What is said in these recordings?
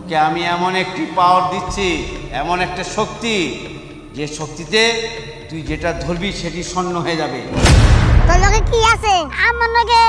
তোকে আমি এমন একটি পাওয়ার দিচ্ছি, এমন একটা শক্তি, যে শক্তিতে তুই যেটা ধরবি সেটি স্বর্ণ হয়ে যাবে। তোর লগে কি আছে? আমার লগে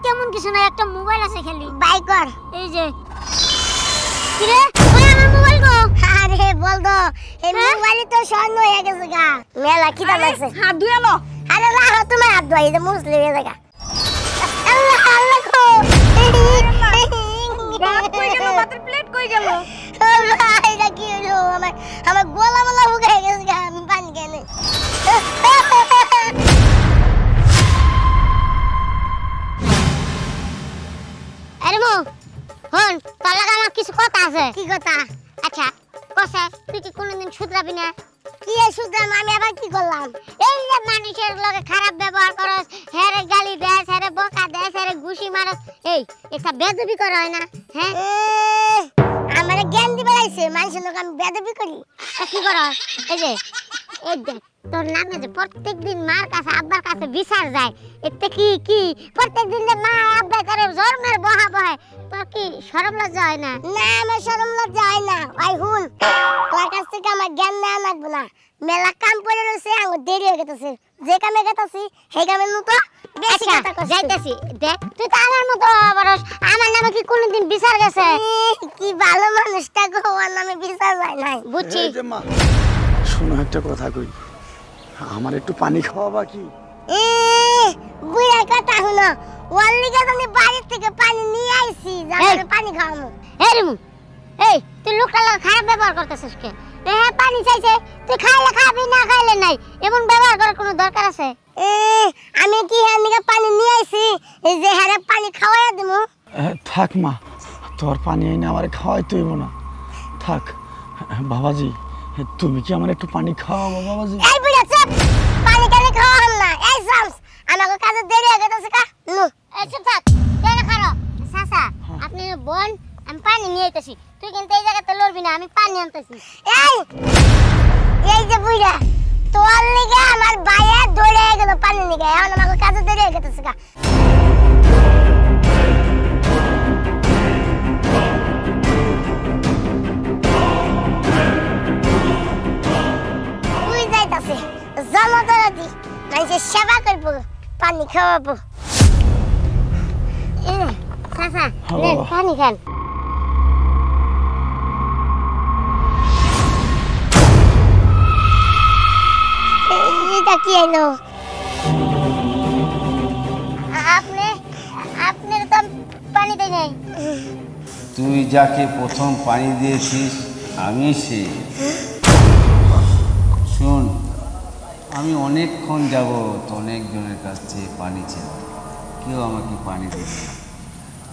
তেমন কিছু না, একটা মোবাইল আছে খালি। বাই কর। এই যে কি রে, ওই আমার মোবাইল গো। আরে বল দো, এই মোবাইলই তো স্বর্ণ হয়ে গেছে গা। মেলা কি দাম আছে? হাত ধুয়ে লো। আরে রাখো তোমার হাত ধুই, এই মুসলিম হয়ে জায়গা। আল্লাহ আল্লাহ গো, ভাত কই গেল? ভাতের প্লেট কই গেল? আল্লাহ এটা কি হলো? আমার গলা মলা শুকায় গেছে গা, আমি পানি কেনে। আরে মো হন, তোর লাগা আমার কিছু কথা আছে। কি কথা? আচ্ছা কসে, তুই কি কোনোদিন শুধরাবি না? কি শুধরাম? আমি আবার কি করলাম? এই যে মানুষের লগে খারাপ ব্যবহার করস, হেরে গালি দেস, হেরে বকা দেস, হেরে ঘুষি মারস, এই এটা বেদবি করা হয় না? হ্যাঁ আমারে জ্ঞান দিবে আইছে, মানুষের লোক আমি বেদবি করি? তা কি করস? এই যে এই দেখ, তোর নামে যে প্রত্যেকদিন মার কাছে আব্বার কাছে বিচার যায়, এতে কি কি প্রত্যেকদিন যে মা আব্বা করে জন্মের বহা বহে, তোর কি শরম লজ্জা হয় না? না আমার শরম লজ্জা হয় না। ওই হুন, তোর কাছ থেকে আমার জ্ঞান নেওয়া লাগবে না। মেলা কাম করে রয়েছে, আমার দেরি হয়ে গেছে। যে কামে গেতাছি সেই কামের মতো বেশি কথা কইছিস। যাইতাছি দেখ, তুই তো আমার মতো বরস, আমার নামে কি কোনোদিন বিচার গেছে? কি ভালো মানুষটা গো, ওর নামে বিচার যায় নাই। বুঝছি। এই যে মা, শোনো একটা কথা কই, আমার একটু পানি খাওয়াবা কি? বুড়া কথা হলো, ওর লিগে আমি বাড়ি থেকে পানি নিয়ে আইছি, যাবে পানি খাওয়ামু। এই রিমু, এই তুই লোকটার লগে খারাপ ব্যবহার করতেছিস কে? হ্যাঁ পানি চাইছে, তুই খাইলে খাবি, না খাইলে নাই, এমন ব্যবহার করার কোনো দরকার আছে? আমি কি হ্যাঁ নিকে পানি নিয়ে আইছি, এই যে হ্যাঁ পানি খাওয়াইয়া দিমু? থাক মা, তোর পানি এনে আমার খাওয়াই তুইব না, থাক। বাবাজি, তুমি কি আমার একটু পানি খাওয়াবো বাবাজি? এই বুড়া চুপ, পানি কেন খাওয়াম না? এই শামস, আমাকে কাজে দেরি হয়ে গেছে কা নু। এই চুপ থাক, কেন খারো? চাচা আপনি বোন, আমি পানি নিয়ে আইতাছি, তুই কিন্তু এই জায়গাতে লড়বি না, আমি পানি আনতেছি। এই যে বুড়া, তোর লিগে আমার ভাইয়া দৌড়ে গেল পানি নিয়ে, এখন আমাকে কাজে দেরি হয়ে গেছে কা। তুই যাইতাছে জমদরদি, মানুষের সেবা করবো, পানি খাওয়াবো। চাচা নেন পানি খান। এটা কি এলো? আপনি তো পানি দেই নাই। তুই যাকে প্রথম পানি দিয়েছিস আমি সে। শোন, আমি অনেকক্ষণ যাবত অনেকজনের কাছ থেকে পানি ছিলাম, কেউ আমাকে পানি দিল না।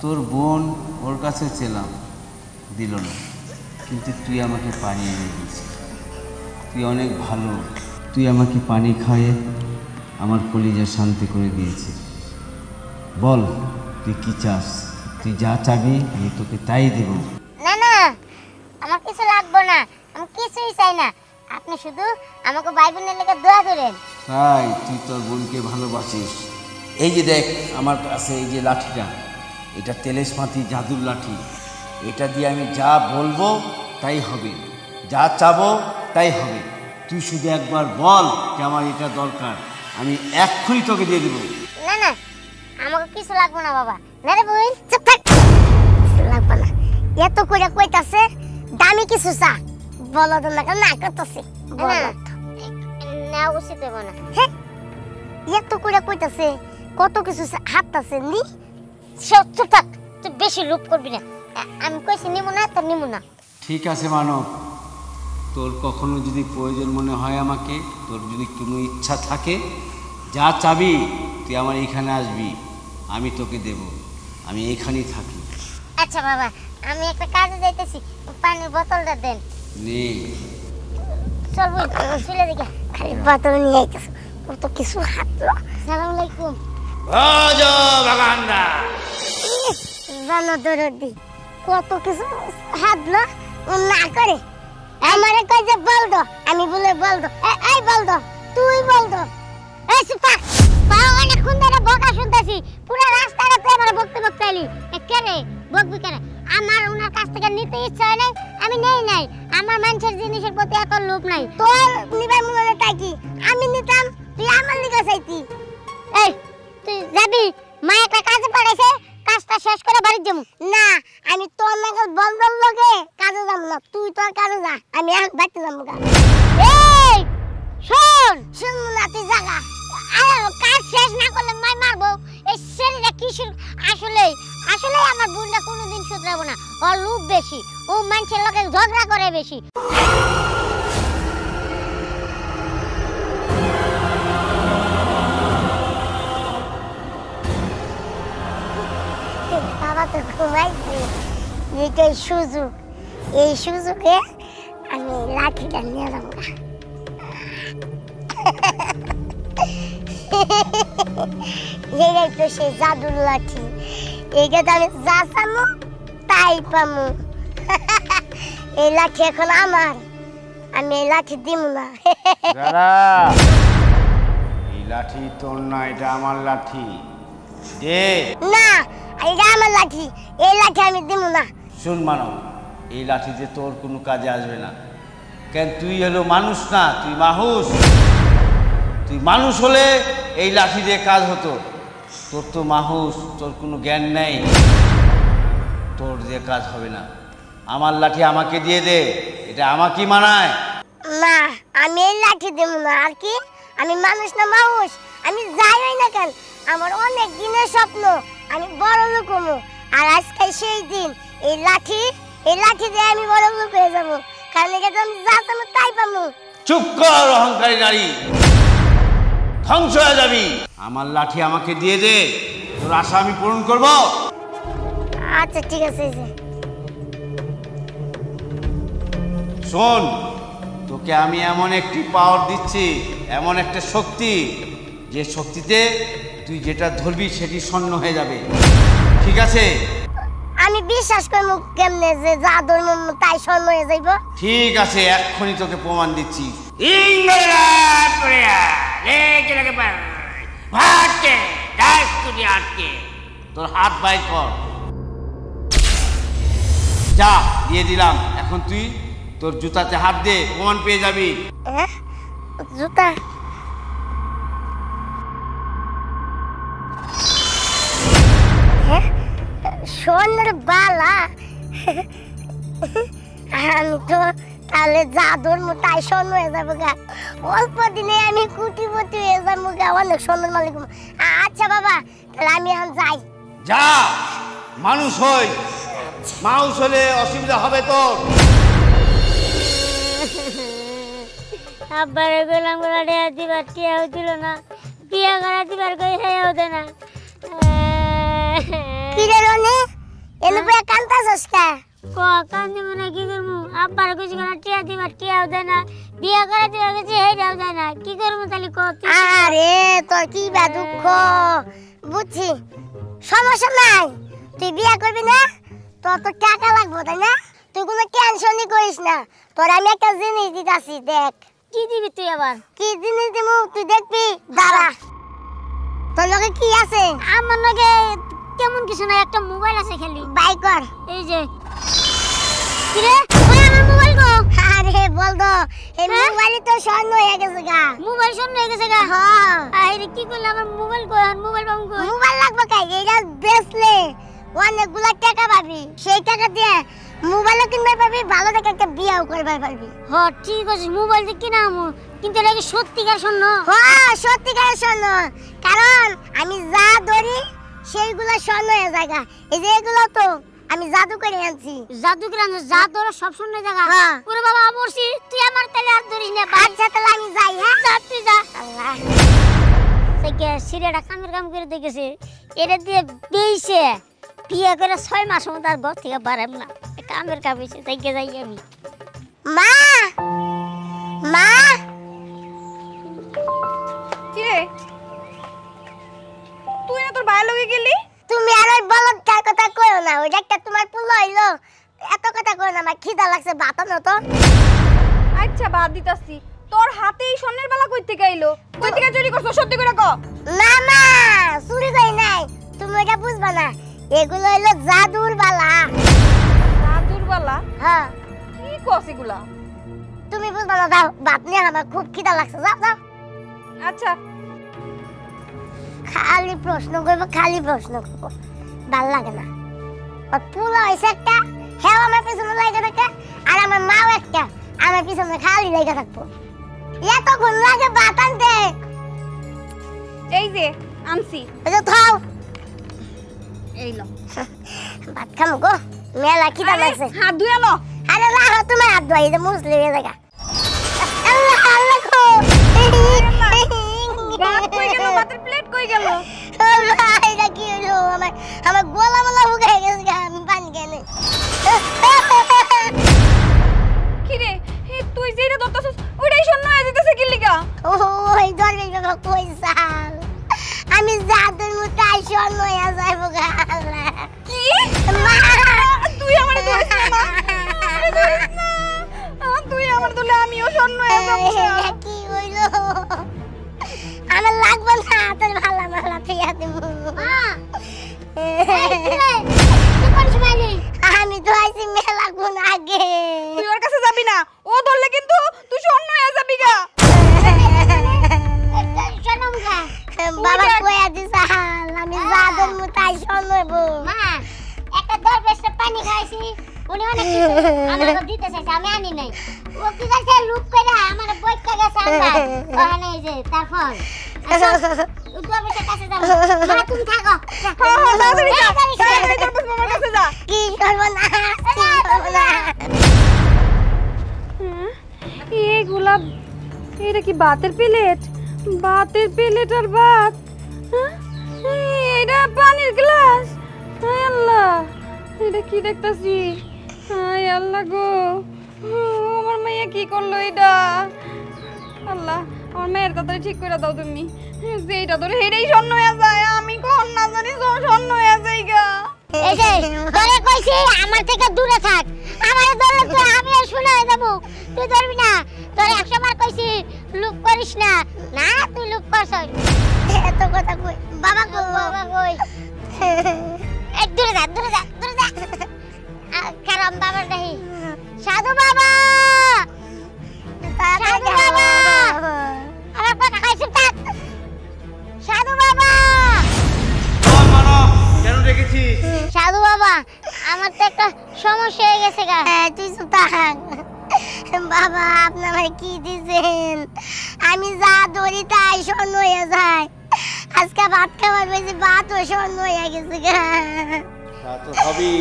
তোর বোন, ওর কাছে ছিলাম, দিল না, কিন্তু তুই আমাকে পানি এনে দিয়েছিস। তুই অনেক ভালো, তুই আমাকে পানি খাইয়ে আমার কলিজা শান্তি করে দিয়েছিস। বল তুই কি চাস? তুই যা চাবি আমি তোকে তাই দেব। না না, আমার কিছু লাগবে না, আমি কিছুই চাই না, আপনি শুধু আমাকে ভাই বোনের লেগে দোয়া করেন। তাই তুই তোর বোনকে ভালোবাসিস। এই যে দেখ আমার কাছে এই যে লাঠিটা, এটা তেলেসমাতি জাদুর লাঠি, এটা দিয়ে আমি যা বলবো তাই হবে, যা চাবো তাই হবে। তুই শুধু একবার বল যে আমার এটা দরকার, আমি এক্ষুনি তোকে দিয়ে দেবো। না না, আমাকে কিছু লাগবে না বাবা। না রে বোন, চুপ থাক, কিছু লাগবে না। এত করে কইতাছে দামি কিছু চা, বলো তো না, না করতেছি না, উচিত হবে না। হ্যাঁ এত করে কইতাছে, কত কিছু হাততাছে নি, চুপ থাক, তুই বেশি লোভ করবি না। আমি কইছি নিমু না, তো নিমু না। ঠিক আছে মানব, তোর কখনো যদি প্রয়োজন মনে হয় আমাকে, তোর যদি কোনো ইচ্ছা থাকে, যা চাবি তুই আমার এইখানে আসবি, আমি তোকে দেব, আমি এইখানেই থাকি। আচ্ছা বাবা, আমি একটা কাজে যাইতেছি, পানির বোতলটা দেন। নে চল বই চলে দিকে, খালি বোতল নিয়ে আইতেছ, কত কিছু হাতলো। আসসালামু আলাইকুম। রাজা বাগানদা জানো দরদি, কত কিছু হাতলো না করে আমারে কই যে বল দো, আমি বলে বল দো, এই বল দো, তুই বল দো, এই চুপ থাক। অনেকক্ষণ ধরে বকা শুনতেছি, পুরো রাস্তাটা তুই আমার বকতে বকতে এলি। কে রে বকবি কেন? আমার ওনার কাছ থেকে নিতে ইচ্ছা হয় নাই, আমি নেই নাই। আমার মানুষের জিনিসের প্রতি এত লোভ নাই। তোর নিবার মনে হয় তাই কি আমি নিতাম, তুই আমার নিকে চাইতি। এই তুই যাবি, মা একটা কাজে পাঠাইছে, কাজটা শেষ করে বাড়ি যাবো। না, আমি তোর নাকি বন্ধন লগে কাজে যাবো না, তুই তোর কাজে যা, আমি আর বাড়িতে যাবো না। এই শোন, শুনবো না, তুই জাগা। কাজ শেষ না করলে মাই মারবো। এই ছেলেটা কিসের আসলে আসলে আমার বোনটা কোনোদিন শুধরাবো না। ওর লোভ বেশি, ও মানুষের লোকে ঝগড়া করে বেশি। বাবা তো ঘুমাইছে, এইটাই সুযোগ। এই সুযোগে আমি লাঠিটা নিয়ে যাবো। এইটাই তো সেই জাদুর লাঠি, এইটা তো আমি যা চামু তাই পামু। এই লাঠি এখন আমার, আমি এই লাঠি দিব না। দাদা, এই লাঠি তোর না, এটা আমার লাঠি। দে না, এইটা আমার লাঠি, এই লাঠি আমি দিব না। শুন মানব, এই লাঠিতে তোর কোনো কাজে আসবে না। কেন, তুই হলো মানুষ না, তুই মাহুস। তুই মানুষ হলে এই লাঠি দিয়ে কাজ হতো। তোর তো মাহুস, তোর কোনো জ্ঞান নেই, তোর দিয়ে কাজ হবে না। আমার লাঠি আমাকে দিয়ে দে, এটা আমাকে মানায়। না, আমি এই লাঠি দেব না। আর কি, আমি মানুষ না মানুষ, আমি যাই না কেন, আমার অনেক দিনের স্বপ্ন আমি বড় লোক হবো। আর আজকে সেই দিন, এই লাঠি দিয়ে আমি বড় লোক হয়ে যাবো। কারণ এটা তো আমি যা চাবো তাই পাবো। চুপ কর অহংকারী নারী, ধ্বংস হয়ে যাবি। আমার লাঠি আমাকে দিয়ে দে, তোর আশা আমি পূরণ করব। আচ্ছা ঠিক আছে। শোন, তোকে আমি এমন একটি পাওয়ার দিচ্ছি, এমন একটা শক্তি, যে শক্তিতে তুই যেটা ধরবি সেটি স্বর্ণ হয়ে যাবে। ঠিক আছে? আমি বিশ্বাস করবো কেমনে যে যা ধরবো তাই স্বর্ণ হয়ে যাইব? ঠিক আছে, এক্ষুনি তোকে প্রমাণ দিচ্ছি। তোর হাত বাইর কর। যা, দিয়ে দিলাম। এখন তুই তোর জুতাতে হাত দে, প্রমাণ পেয়ে যাবি। জুতা? স্বর্ণের বালা? আমি তো তাহলে যা ধরবো তাই স্বর্ণ হয়ে যাবো গা। অল্প দিনে আমি কোটিপতি হয়ে যাবো গা, অনেক স্বর্ণের মালিক। আচ্ছা বাবা, তাহলে আমি এখন যাই। যা, মানুষ হই। মানুষ হলে অসুবিধা হবে তোর। আব্বারে গোলাম গোলা ডেয়া দিবার টিয়াও দিল না, বিয়া করা দিবার কই হেয়াও দে না। কি রে রনি, এনে বয়া কান্তাছস কা? ক কান্দি মনে কি করমু? আব্বার কইছি কোন টিয়া দিবার টিয়াও দে না, বিয়া করা দিবার কইছি হেয়াও দে না। কি করমু তালি ক? আরে তোর কি বা দুঃখ, বুঝছি। সমস্যা নাই, তুই বিয়া করবি না, তোর তো টাকা লাগবে তাই না? তুই কোনো টেনশনই করিস না, তোর আমি একটা জিনিস দিতাছি, দেখ। কি দিবি তুই আবার? কি জিনিস দিমু তুই দেখবি, দাঁড়া। তোর লগে কি আছে? আমার লগে তেমন কিছু না, একটা মোবাইল আছে খালি। বাই কর। এই যে। কি রে, ওই আমার মোবাইল গো। আরে বল দো, এই মোবাইল তো স্বর্ণ হয়ে গেছে গা। মোবাইল স্বর্ণ হয়ে গেছে গা? হ্যাঁ। আরে কি করলে আমার মোবাইল কই? মোবাইল পাবো কই? মোবাইল লাগবে কাই? এইটা বেচলে অনেকগুলা টাকা পাবি, সেই টাকা দিয়ে মোবাইলও কিনবার পারবি, ভালো দেখে একটা বিয়াও করবার পারবি। হ্যাঁ ঠিক আছে, মোবাইল দিয়ে কিনামু, কিন্তু এটা কি সত্যিকার স্বর্ণ? হ্যাঁ সত্যিকার স্বর্ণ, কারণ আমি যা ধরি সেইগুলো স্বর্ণ হয়ে জায়গা। এই যে এগুলো তো আমি জাদু করে আনছি। জাদু করে আনছিস? যা ধরো সব স্বর্ণ জায়গা। ওরে বাবা মরছি, তুই আমার তালে আর ধরিস না। আচ্ছা তাহলে আমি যাই। হ্যাঁ যা, তুই যা। আল্লাহ থেকে সিরেটা কামের কাম করে দেখেছে, এটা দিয়ে বেইছে বিয়ে করে 6 মাস মতো আর ঘর থেকে বাড়াম না, কামের কাম হয়েছে, তাই যাই আমি। মা, মা। কি রে, তুই না তোর ভাই লগে গেলি? তুমি আর ওই বলদটার কথা কইও না, ওই একটা তোমার পুলো হইলো, এত কথা কইও না, আমার খিদা লাগছে, ভাত আনো তো। আচ্ছা ভাত দিতাছি। তোর হাতেই স্বর্ণের বালা কই থেকে আইলো? কই থেকে চুরি করছো? সত্যি করে ক। না মা চুরি করি নাই, তুমি এটা বুঝবা না, এগুলো হলো জাদুর বালা। জাদুর বালা? হ্যাঁ। কি কস এগুলা? তুমি বুঝবা না, দাও ভাত নিয়ে, আমার খুব খিদা লাগছে, যাও যাও। আচ্ছা। খালি প্রশ্ন করবো, খালি প্রশ্ন করবো, ভাল লাগে না। আর পুলা হয়েছে একটা, হ্যাঁ আমার পিছনে লাগে থাকে, আর আমার মাও একটা আমার পিছনে খালি লেগে থাকবো। এতক্ষণ লাগে ভাত আনতে। এই যে আনছি। থাও, এই লো ভাত খামো গো, মেলা খিদা লাগছে। হাত ধুয়ে লো। আরে রাখো তোমার হাত ধোয়াই, যে মুসলি হয়ে জায়গা। আল্লাহ আল্লাহ গো, ভাত কই গেল? ভাতের প্লেট কই গেল? এটা কি হলো? আমার গলা মলা শুকায় গেছে, আমি পানি কেনে। কি রে, তুই যেটা ধরতেছিস ওইটাই শূন্য হয়ে যেতেছে কি লিগা? ওই ধরবে বাবা, কই সাল আমি জাদুর মুতাই শূন্য হয়ে যাইব গালা। কি? মা তুই আমারে ধরিস না মা, আমারে ধরিস না। তুই আমার ধরলে আমিও শূন্য হয়ে যাব। কি হইলো? আমার লাগবে না, তোর ভালো ভালো থিয়া দেব। আমি তো আইছি মেলা গুণ আগে। তুই ওর কাছে যাবি না, ও ধরলে কিন্তু তুই শূন্য হয়ে যাবি গা। বাবা কইয়া দিছে হাল, আমি জাদুর মুতাই শূন্য হইব। মা একটা দরবেশে পানি খাইছি, উনি অনেক কিছু আমাকে দিতে চাইছে, আমি আনি নাই। ও কি করছে, লুক করে আমার বইটা গেছে আমরা ওখানে, এই যে তারপর দরবেশের কাছে যাব। মা তুমি থাকো, তাড়াতাড়ি যা, তাড়াতাড়ি দরবেশ মামার কাছে যা। কি করব না, কি করব না। এইগুলা, এটা কি ভাতের প্লেট? ভাতের প্লেট আর ভাত? এটা পানির গ্লাস? হায় আল্লাহ, এটা কি দেখতাছি? হায় আল্লাহ গো, আমার মেয়ে কি করলো এটা? আল্লাহ, আমার মেয়ের তাড়াতাড়ি ঠিক করে দাও তুমি, যে এটা ধরে হেডেই শূন্য হয়ে যায়, আমি কোন না জানি শূন্য হয়ে যাই গা। এই যে তোরে কইছি আমার থেকে দূরে থাক, আমারে ধরলে তো আমি আর শূন্য হয়ে যাব। তুই ধরবি না, তোরে 100 বার কইছি লুক করিস না। না তুই লুক করছস, এত কথা কই। বাবা কই, বাবা কই? এই দূরে যা, দূরে যা, দূরে যা। কারণ বাবা নাই। সাধু বাবা, সাধু বাবা, আমার কথা খাইছিস থাক। সাধু বাবা, কেন ডেকেছিস? সাধু বাবা, আমার তো একটা সমস্যা হয়ে গেছে গা। তুই চুপ থাক। বাবা আপনি আমায় কি দিছেন? আমি যা ধরি তাই শূন্য হয়ে যায়। আজকে ভাত খাবার বেশি, ভাতও শূন্য হয়ে গেছে গা। তা তো হবি,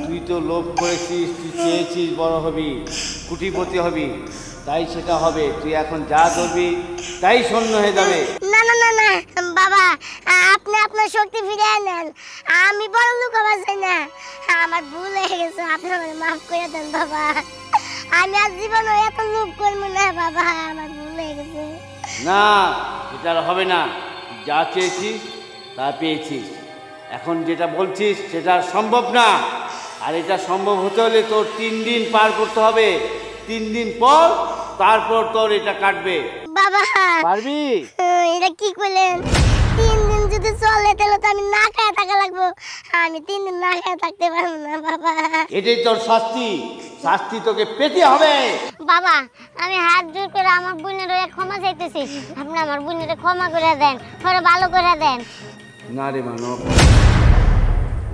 তুই তো লোভ করেছিস, তুই চেয়েছিস বড় হবি, কুটিপতি হবি, তাই সেটা হবে। তুই এখন যা ধরবি তাই শূন্য হয়ে যাবে। না না না না বাবা, আপনি আপনার শক্তি ফিরে নেন, আমি বড় লোক হবার চাই না। আমার ভুল হয়ে গেছে, আপনি আমাকে মাফ করে দেন বাবা। আমি আজ জীবনে এত লোক করবো না বাবা, আমার ভুল হয়ে গেছে। না, এটা আর হবে না। যা চেয়েছিস তা পেয়েছিস, এখন যেটা বলছিস সেটা সম্ভব না। আর এটা সম্ভব হতে হলে তোর 3 দিন পার করতে হবে। 3 দিন পর তারপর তোর এটা কাটবে। বাবা পারবি? এটা কি করলেন? 3 দিন যদি চলে তাহলে তো আমি না খায় থাকা লাগবো। আমি 3 দিন না খায় থাকতে পারবো না বাবা। এটাই তোর শাস্তি, শাস্তি তোকে পেতে হবে। বাবা আমি হাত জোর করে আমার বোনের ক্ষমা চাইতেছি, আপনি আমার বোনের ক্ষমা করে দেন, পরে ভালো করে দেন। না রে মানব,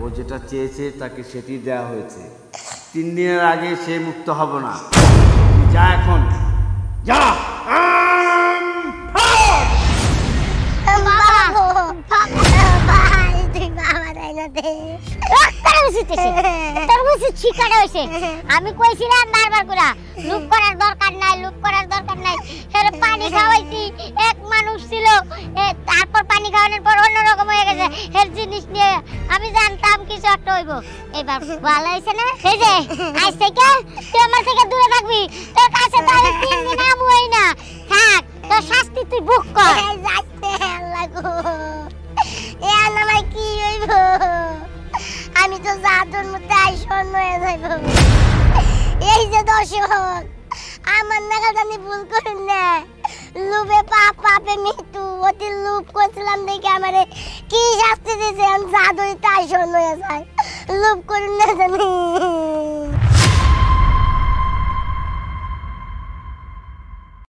ও যেটা চেয়েছে তাকে সেটি দেওয়া হয়েছে। 3 দিনের আগে সে মুক্ত হবে না। তুই যা এখন, যা। আমি কইছিলাম বারবার করে লুক করার দরকার নাই, লুক করার দরকার নাই। পানি খাওয়াইছি, এক মানুষ ছিল, তারপর পানি খাওয়ানোর পর অন্যরকম হয়ে গেছে। এর জিনিস নিয়ে আমি জানতাম কিছু একটা হইব। এবার ভালো হয়েছে না? এই যে আজ থেকে তুই আমার থেকে দূরে থাকবি, তোর কাছে তো আমি 3 দিন আমুই না। থাক, তোর শাস্তি তুই ভোগ কর। কি হইব? আমি তো জাদুর মধ্যে শূন্য হয়ে যাইব। এই যে দর্শক, আমার নাগাল জানি ভুল করেন না, লোভে পাপ পাপে মৃত্যু অতি লোভ করছিলাম দেখে আমারে কি শাস্তি দিয়েছে আমি জাদুই তাই শোন হয়ে যায় লোভ করি না জানি